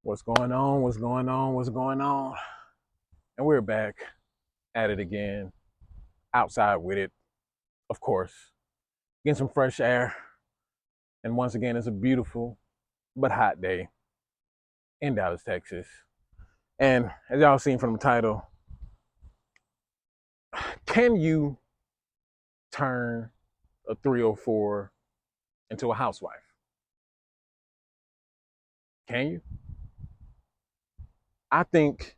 What's going on? What's going on? What's going on? And we're back at it again, outside with it, of course, getting some fresh air. And once again, it's a beautiful but hot day in Dallas, Texas. And as y'all seen from the title, can you turn a 304 into a housewife? Can you? I think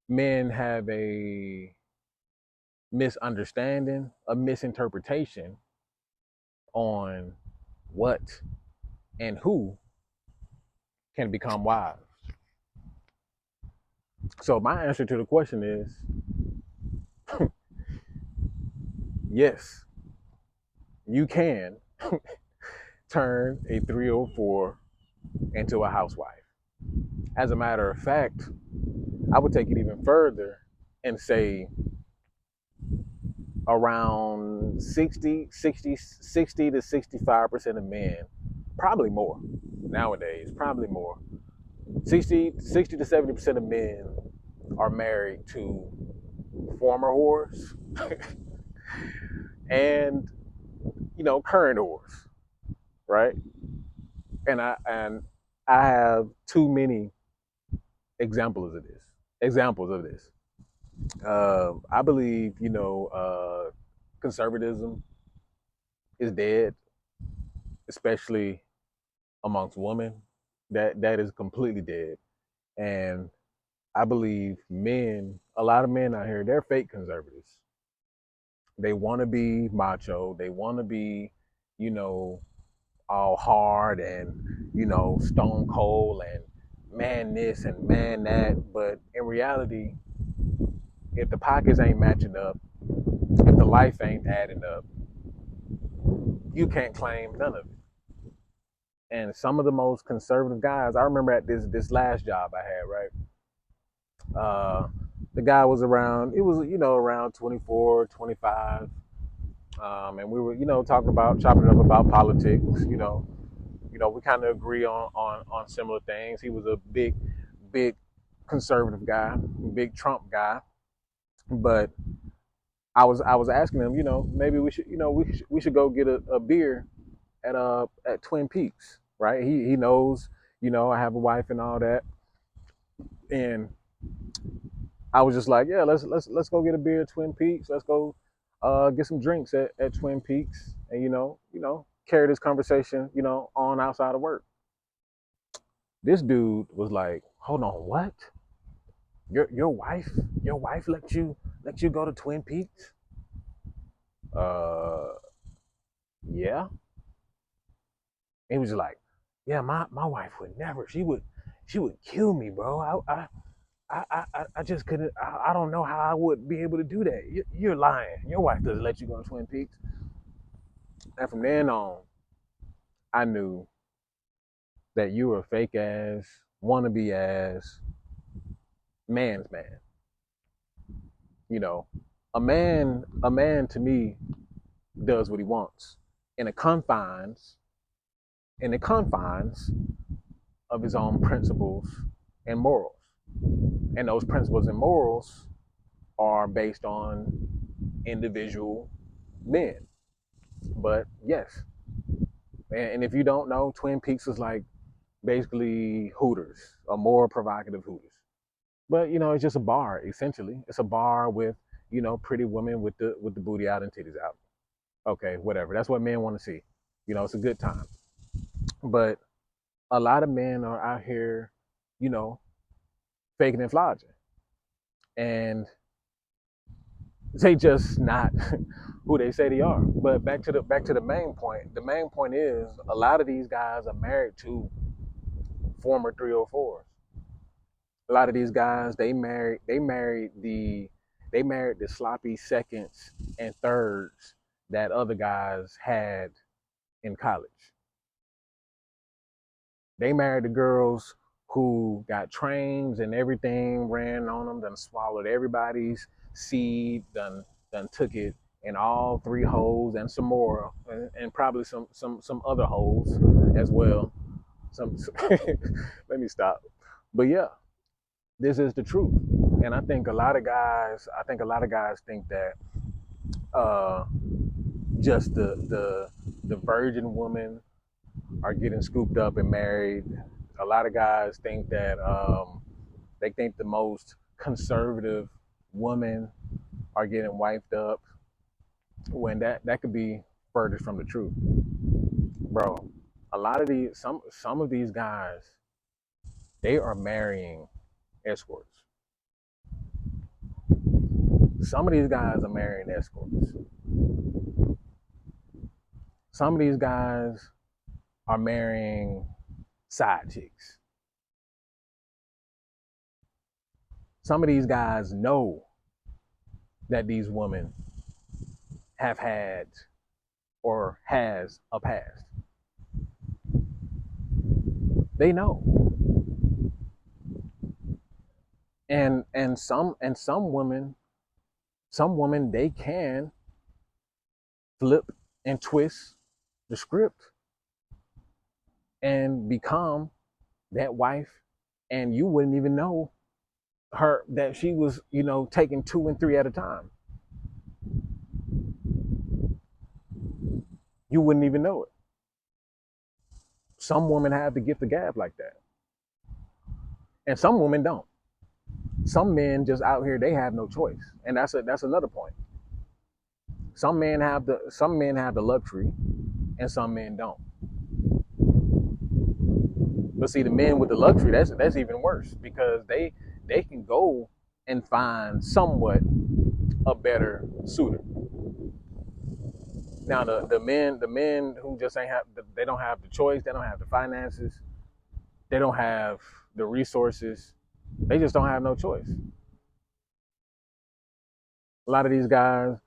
men have a misunderstanding, a misinterpretation on what and who can become wives. So my answer to the question is yes, you can turn a 304 into a housewife. As a matter of fact, I would take it even further and say around 60 to 65% of men, probably more nowadays, probably more. 60 to 70% of men are married to former whores and current whores, right? And I have too many examples of this. Examples of this. I believe conservatism is dead, especially amongst women. That is completely dead, and I believe men. A lot of men out here, they're fake conservatives. They want to be macho. They want to be, you know, all hard and stone cold and man this and man that. But in reality, if the pockets ain't matching up, if the life ain't adding up, you can't claim none of it. And some of the most conservative guys, I remember at this last job I had, right? The guy was around, it was, around 24, 25. And we were, talking about, chopping it up about politics, we kind of agree on similar things. He was a big conservative guy, big Trump guy. But I was asking him, maybe we should go get a beer at Twin Peaks, right? He knows, I have a wife and all that, and I was just like, yeah, let's go get a beer at Twin Peaks. Let's go get some drinks at Twin Peaks, and carry this conversation, on outside of work. This dude was like, hold on, what? Your wife let you go to Twin Peaks? Uh, yeah. He was just like, yeah, my wife would never. She would kill me, bro. I just couldn't. I don't know how I would be able to do that. You're lying. Your wife doesn't let you go to Twin Peaks. And from then on, I knew that you were a fake ass, wannabe ass man's man. You know, a man to me does what he wants in the confines, in the confines of his own principles and morals. And those principles and morals are based on individual men. But yes, and if you don't know, Twin Peaks is like basically Hooters, a more provocative Hooters. But it's just a bar essentially. It's a bar with pretty women with the booty out and titties out. Okay, whatever. That's what men want to see. It's a good time. But a lot of men are out here, you know, faking and flogging, and they just not who they say they are. But back to the main point. The main point is a lot of these guys are married to former 304s. A lot of these guys they married the sloppy seconds and thirds that other guys had in college. They married the girls who got trains and everything ran on them, done swallowed everybody's seed, done took it in all three holes and some more, and probably some other holes as well. Some let me stop. But yeah, this is the truth. And I think a lot of guys think that uh, just the virgin women are getting scooped up and married. A lot of guys think that they think the most conservative women are getting wiped up when that could be furthest from the truth, bro. A lot of these some of these guys, they are marrying escorts. Some of these guys are marrying escorts. Some of these guys are marrying side chicks. Some of these guys know that these women have had or has a past. They know. And some women they can flip and twist the script and become that wife, and you wouldn't even know her that she was, taking two and three at a time. You wouldn't even know it. Some women have the gift of gab like that, and some women don't. Some men just out here, they have no choice, and that's another point. Some men have the luxury, and some men don't. But see, the men with the luxury, that's even worse because they can go and find somewhat a better suitor. Now the men who just ain't have they don't have the choice, they don't have the finances, they don't have the resources, they just don't have no choice. A lot of these guys,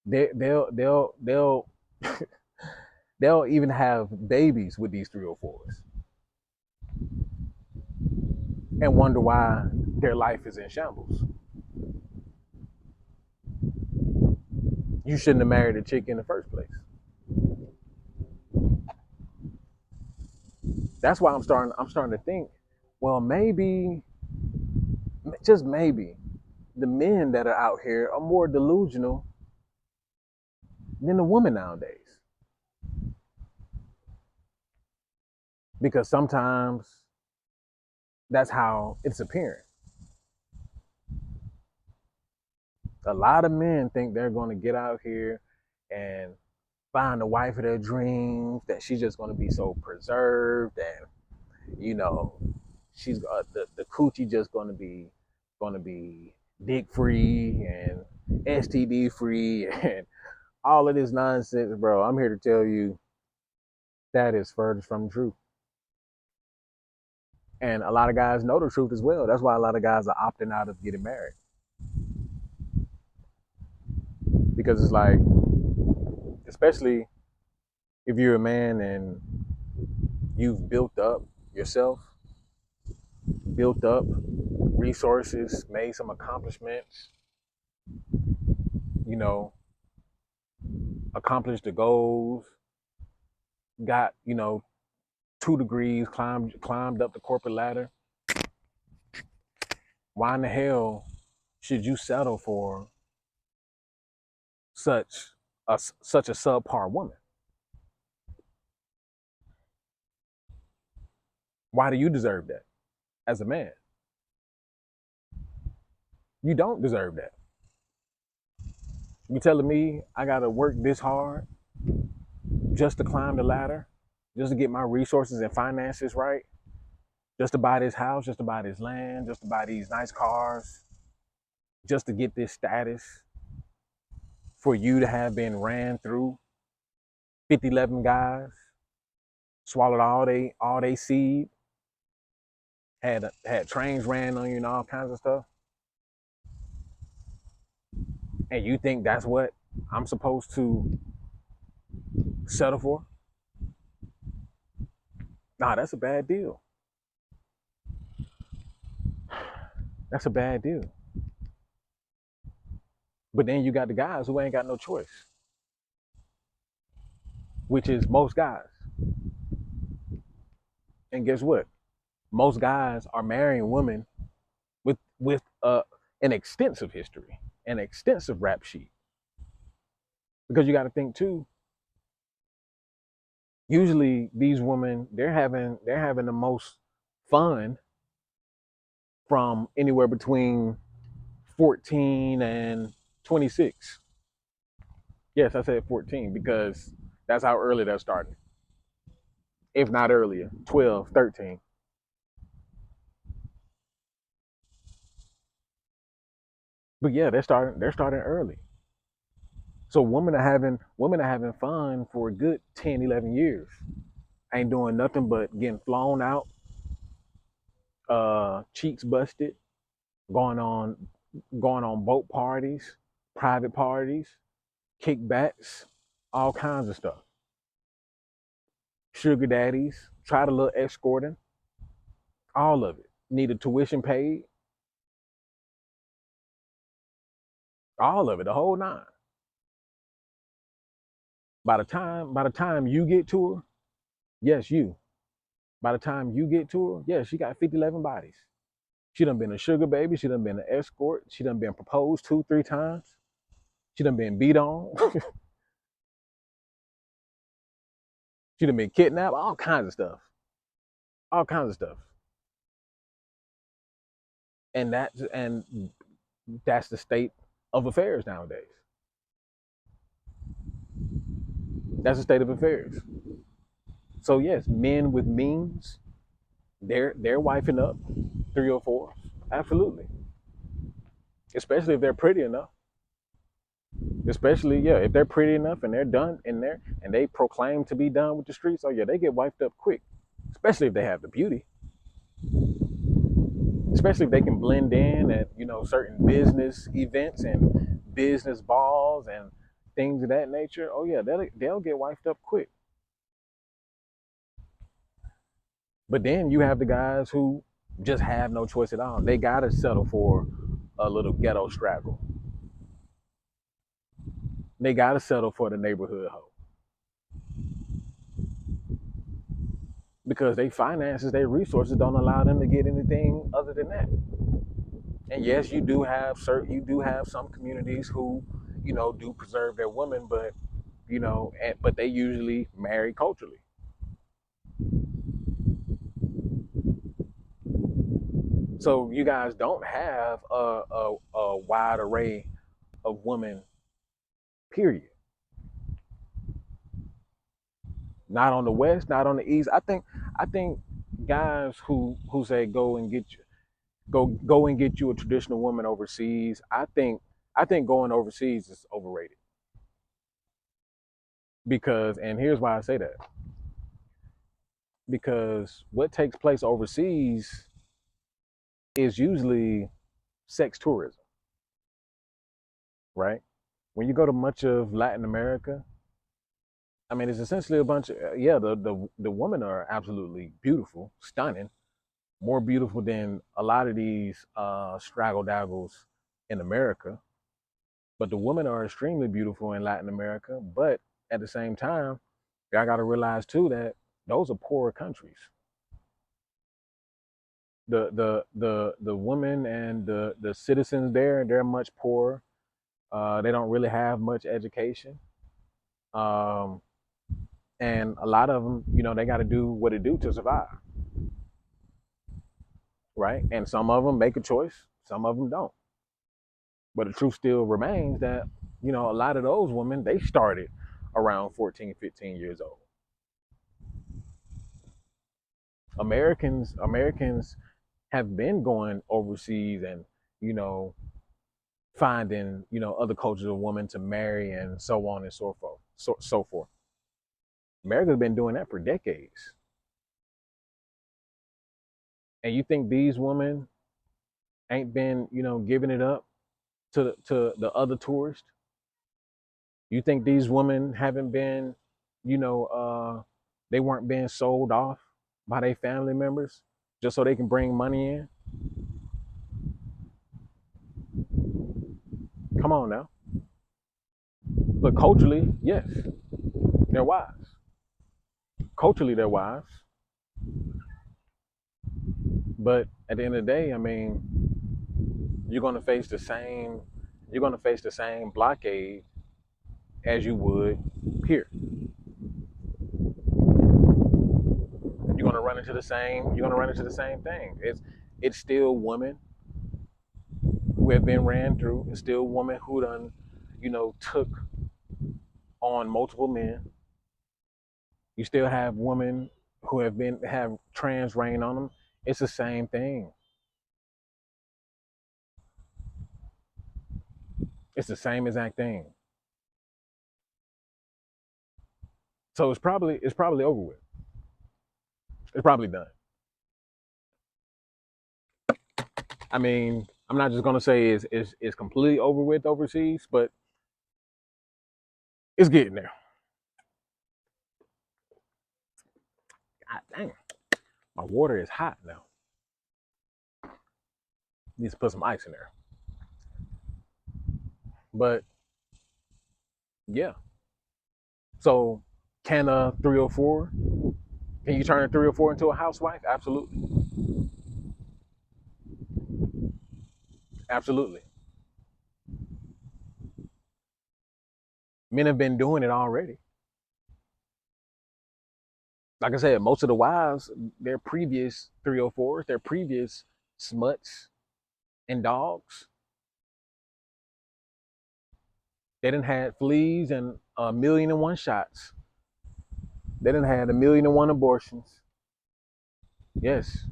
they'll they'll even have babies with these 304s and wonder why their life is in shambles. You shouldn't have married a chick in the first place. That's why I'm starting to think, well, maybe, just maybe, the men that are out here are more delusional than the women nowadays. Because sometimes that's how it's appearing. A lot of men think they're going to get out here and find the wife of their dreams, that she's just going to be so preserved, and you know she's the coochie just going to be dick free and STD free and all of this nonsense, bro. I'm here to tell you that is furthest from the truth. And a lot of guys know the truth as well. That's why a lot of guys are opting out of getting married. Because it's like, especially if you're a man and you've built up yourself, built up resources, made some accomplishments, you know, accomplished the goals, got, 2 degrees, climbed up the corporate ladder. Why in the hell should you settle for such such a subpar woman? Why do you deserve that as a man? You don't deserve that. You telling me I gotta work this hard just to climb the ladder, just to get my resources and finances right, just to buy this house, just to buy this land, just to buy these nice cars, just to get this status, for you to have been ran through 50, 11 guys, swallowed all they seed, had trains ran on you and all kinds of stuff, and you think that's what I'm supposed to settle for? Nah, that's a bad deal. That's a bad deal. But then you got the guys who ain't got no choice, which is most guys. And guess what? Most guys are marrying women with an extensive history, an extensive rap sheet. Because you got to think too. Usually, these women they're having the most fun from anywhere between 14 and 26. Yes, I said 14 because that's how early they're starting. If not earlier, 12, 13. But yeah, they're starting early. So women are having fun for a good 10, 11 years. Ain't doing nothing but getting flown out, cheeks busted, going on going on boat parties, private parties, kickbacks, all kinds of stuff. Sugar daddies, tried a little escorting, all of it. Needed tuition paid, all of it, the whole nine. By the time you get to her, yes, you. By the time you get to her, yes, she got 50, 11 bodies. She done been a sugar baby. She done been an escort. She done been proposed two, three times. She done been beat on. She done been kidnapped. All kinds of stuff. All kinds of stuff. And that's the state of affairs nowadays. That's the state of affairs. So yes, men with means, they're wifing up three or four. Absolutely. Especially if they're pretty enough. Especially, yeah, if they're pretty enough and they're done in there and they proclaim to be done with the streets, oh yeah, they get wiped up quick. Especially if they have the beauty. Especially if they can blend in at, certain business events and business balls and things of that nature. Oh yeah, they'll get wiped up quick. But then you have the guys who just have no choice at all. They gotta settle for a little ghetto straggle. They gotta settle for the neighborhood hoe because they finances, their resources don't allow them to get anything other than that. And yes, you do have some communities who, do preserve their women, but but they usually marry culturally. So you guys don't have a wide array of women. Period. Not on the west, not on the east. I think guys who say go and get you a traditional woman overseas. I think going overseas is overrated because, and here's why I say that, because what takes place overseas is usually sex tourism, right? When you go to much of Latin America, I mean, it's essentially a bunch of, yeah, the women are absolutely beautiful, stunning, more beautiful than a lot of these straggle daggles in America. But the women are extremely beautiful in Latin America. But at the same time, y'all got to realize too that those are poorer countries. The women and the citizens there, they're much poorer. They don't really have much education. Um, and a lot of them, they got to do what it do to survive, right? And some of them make a choice, some of them don't. But the truth still remains that, a lot of those women, they started around 14, 15 years old. Americans have been going overseas and, you know, finding, other cultures of women to marry and so on and so forth. So forth. America's been doing that for decades. And you think these women ain't been, giving it up to the other tourists? You think these women haven't been, you know, they weren't being sold off by their family members just so they can bring money in? Come on now. But culturally, yes, they're wise. Culturally, they're wise. But at the end of the day, I mean, you're gonna face the same you're gonna face the same blockade as you would here. You're gonna run into the same thing. It's still women who have been ran through. It's still women who done, took on multiple men. You still have women who have trans rain on them. It's the same thing. It's the same exact thing. So it's probably over with. It's probably done. I mean, I'm not just gonna say it's completely over with overseas, but it's getting there. God dang, my water is hot now. Needs to put some ice in there. But yeah. So can a 304 can you turn a 304 into a housewife? Absolutely. Absolutely. Men have been doing it already. Like I said, most of the wives, their previous 304s, their previous smuts and dogs, they didn't had fleas and a million and one shots. They didn't had a million and one abortions. Yes.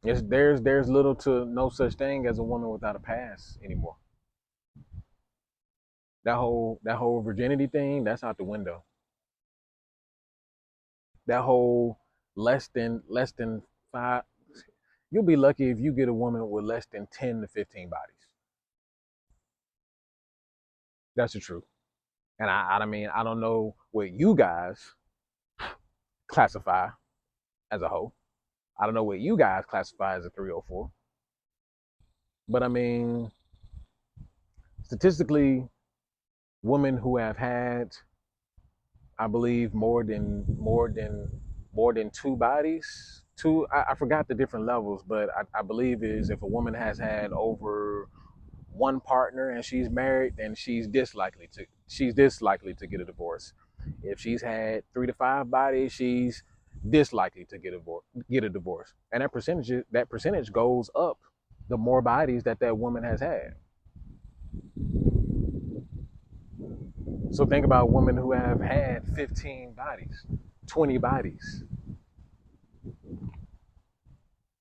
Yes, there's little to no such thing as a woman without a past anymore. That whole virginity thing, that's out the window. That whole less than five, you'll be lucky if you get a woman with less than 10 to 15 bodies. That's the truth. And I mean, I don't know what you guys classify as a hoe. I don't know what you guys classify as a 304. But I mean, statistically, women who have had, I believe, more than two bodies. Two, I forgot the different levels, but I believe is if a woman has had over one partner and she's married, then she's this likely to get a divorce. If she's had 3 to 5 bodies, she's this likely to get a divorce. And that percentage goes up the more bodies that woman has had. So think about women who have had 15 bodies, 20 bodies.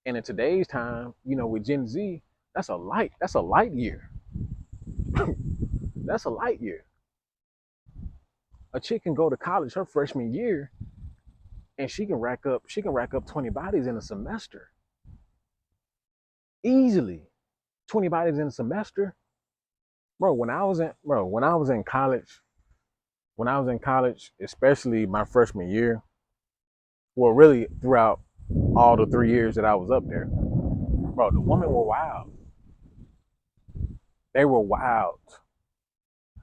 And in today's time, with Gen Z, that's a light year. That's a light year. A chick can go to college her freshman year and she can rack up 20 bodies in a semester. Easily. 20 bodies in a semester. When I was in college, especially my freshman year, well really throughout all the 3 years that I was up there, bro, the women were wild. They were wild.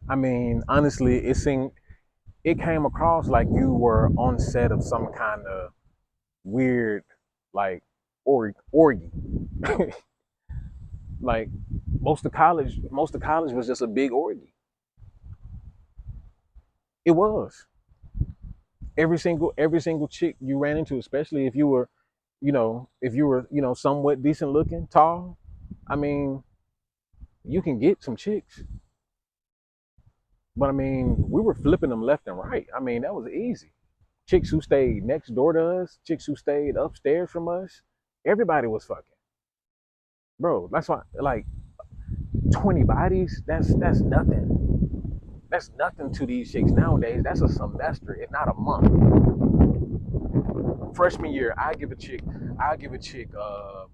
I mean, honestly, it came across like you were on set of some kind of weird, like, orgy. Like most of college was just a big orgy. It was. Every single chick you ran into, especially if you were somewhat decent looking, tall. I mean, you can get some chicks, but I mean, we were flipping them left and right. I mean, that was easy. Chicks who stayed next door to us, chicks who stayed upstairs from us, everybody was fucking. Bro, that's why, like, 20 bodies, that's nothing. That's nothing to these chicks nowadays. That's a semester, if not a month. Freshman year, I give a chick, I give a chick a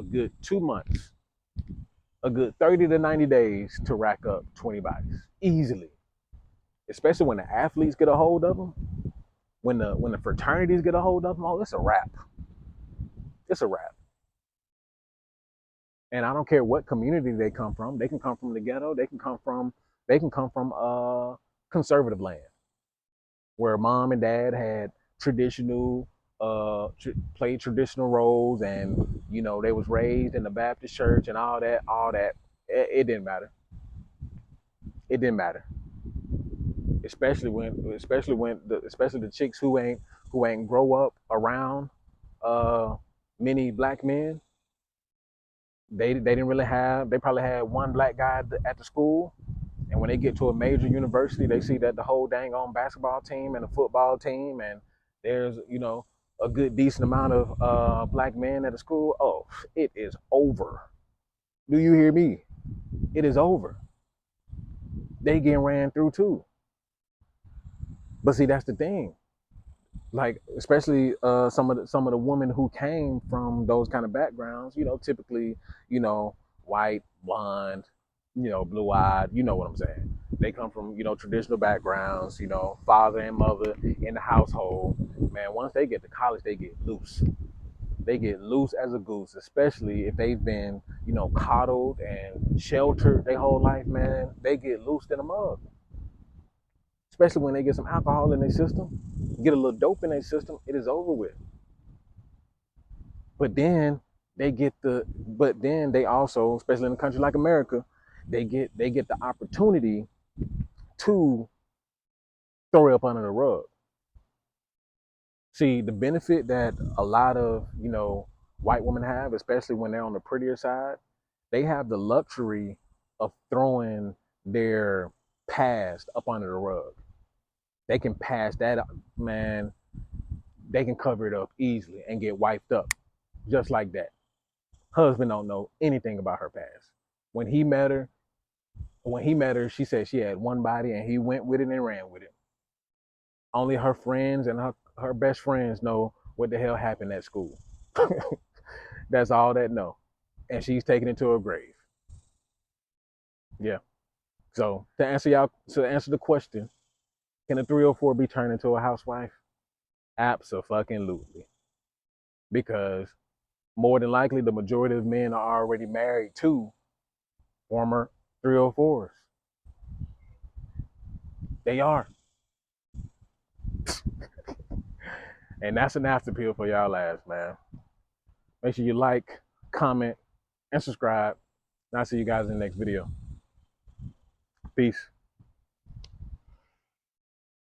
good 2 months, a good 30 to 90 days to rack up 20 bodies easily. Especially when the athletes get a hold of them, when the fraternities get a hold of them. Oh, it's a wrap. It's a wrap. And I don't care what community they come from. They can come from the ghetto. They can come from conservative land where mom and dad had traditional played traditional roles, and they was raised in the Baptist church and all that. It didn't matter. It didn't matter, especially the chicks who ain't grow up around uh many black men. They didn't really have. They probably had one black guy at the school, and when they get to a major university, they see that the whole dang on basketball team and the football team, and there's a good decent amount of black men at the school. Oh, it is over. Do you hear me? It is over. They getting ran through too. But see, that's the thing. Like, especially some of the women who came from those kind of backgrounds. Typically, white, blonde, blue eyed. You know what I'm saying? They come from traditional backgrounds. Father and mother in the household. Man, once they get to college, they get loose. They get loose as a goose, especially if they've been coddled and sheltered their whole life. Man, they get loose in a mug, especially when they get some alcohol in their system, get a little dope in their system. It is over with. But then they also, especially in a country like America, they get the opportunity to throw it up under the rug. See, the benefit that a lot of white women have, especially when they're on the prettier side, they have the luxury of throwing their past up under the rug. They can pass that up, man. They can cover it up easily and get wiped up just like that. Husband don't know anything about her past. When he met her, she said she had one body and he went with it and ran with it. Only her friends and her best friends know what the hell happened at school. That's all that know. And she's taken it to her grave. Yeah. So to answer the question, can a 304 be turned into a housewife? Absolutely. Because more than likely the majority of men are already married to former 304s. They are. And that's an after pill for y'all ass, man. Make sure you like, comment, and subscribe. And I'll see you guys in the next video. Peace.